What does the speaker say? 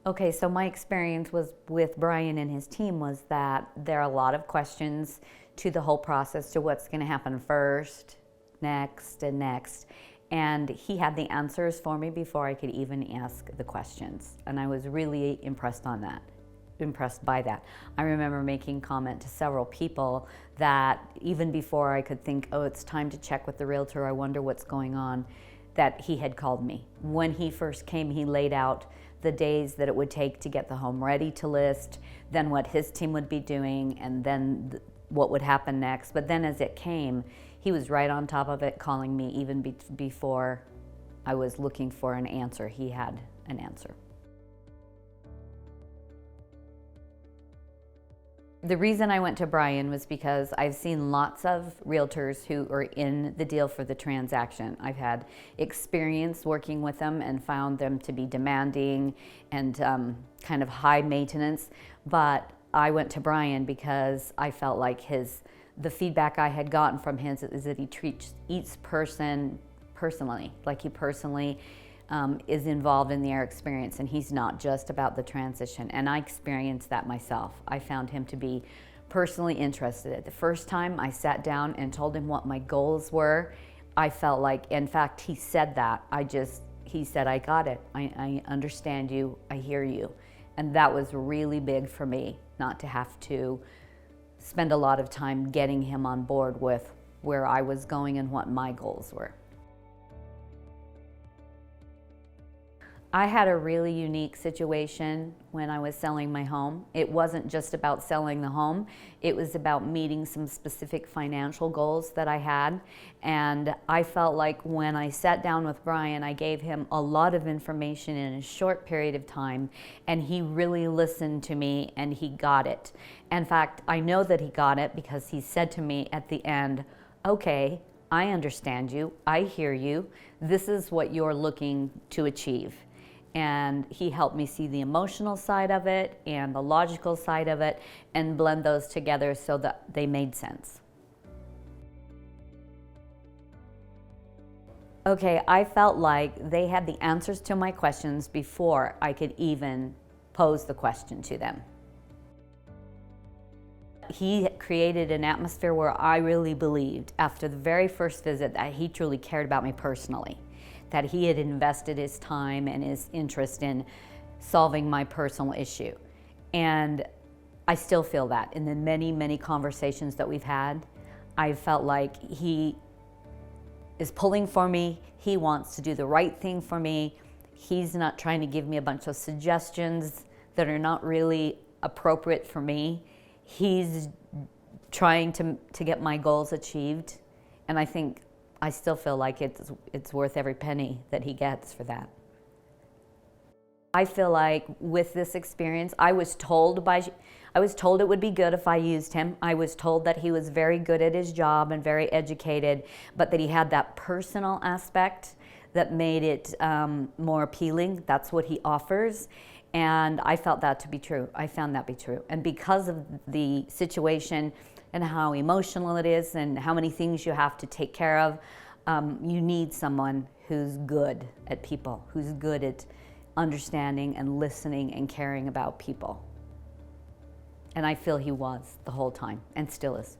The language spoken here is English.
Okay, so my experience was with Brian and his team was that there are a lot of questions to the whole process, to what's going to happen first, next, and next. And he had the answers for me before I could even ask the questions. And I was really impressed by that. I remember making comment to several people that even before I could think, oh, it's time to check with the realtor, I wonder what's going on, that he had called me. When he first came, he laid out the days that it would take to get the home ready to list, then what his team would be doing, and then what would happen next. But then as it came, he was right on top of it, calling me even before I was looking for an answer. He had an answer. The reason I went to Brian was because I've seen lots of realtors who are in the deal for the transaction. I've had experience working with them and found them to be demanding and kind of high maintenance. But I went to Brian because I felt like the feedback I had gotten from him is that he treats each person personally, like he personally is involved in their experience, and he's not just about the transition. And I experienced that myself. I found him to be personally interested. The first time I sat down and told him what my goals were, I felt like, in fact, he said that. He said, I got it. I understand you. I hear you. And that was really big for me, not to have to spend a lot of time getting him on board with where I was going and what my goals were. I had a really unique situation when I was selling my home. It wasn't just about selling the home. It was about meeting some specific financial goals that I had. And I felt like when I sat down with Brian, I gave him a lot of information in a short period of time, and he really listened to me and he got it. In fact, I know that he got it because he said to me at the end, okay, I understand you, I hear you, this is what you're looking to achieve. And he helped me see the emotional side of it and the logical side of it and blend those together so that they made sense. Okay, I felt like they had the answers to my questions before I could even pose the question to them. He created an atmosphere where I really believed after the very first visit that he truly cared about me personally, that he had invested his time and his interest in solving my personal issue. And I still feel that in the many, many conversations that we've had. I felt like he is pulling for me. He wants to do the right thing for me. He's not trying to give me a bunch of suggestions that are not really appropriate for me. He's trying to get my goals achieved. And I still feel like it's worth every penny that he gets for that. I feel like with this experience, I was told it would be good if I used him. I was told that he was very good at his job and very educated, but that he had that personal aspect that made it more appealing. That's what he offers. And I felt that to be true. I found that to be true. And because of the situation and how emotional it is and how many things you have to take care of, you need someone who's good at people, who's good at understanding and listening and caring about people. And I feel he was the whole time and still is.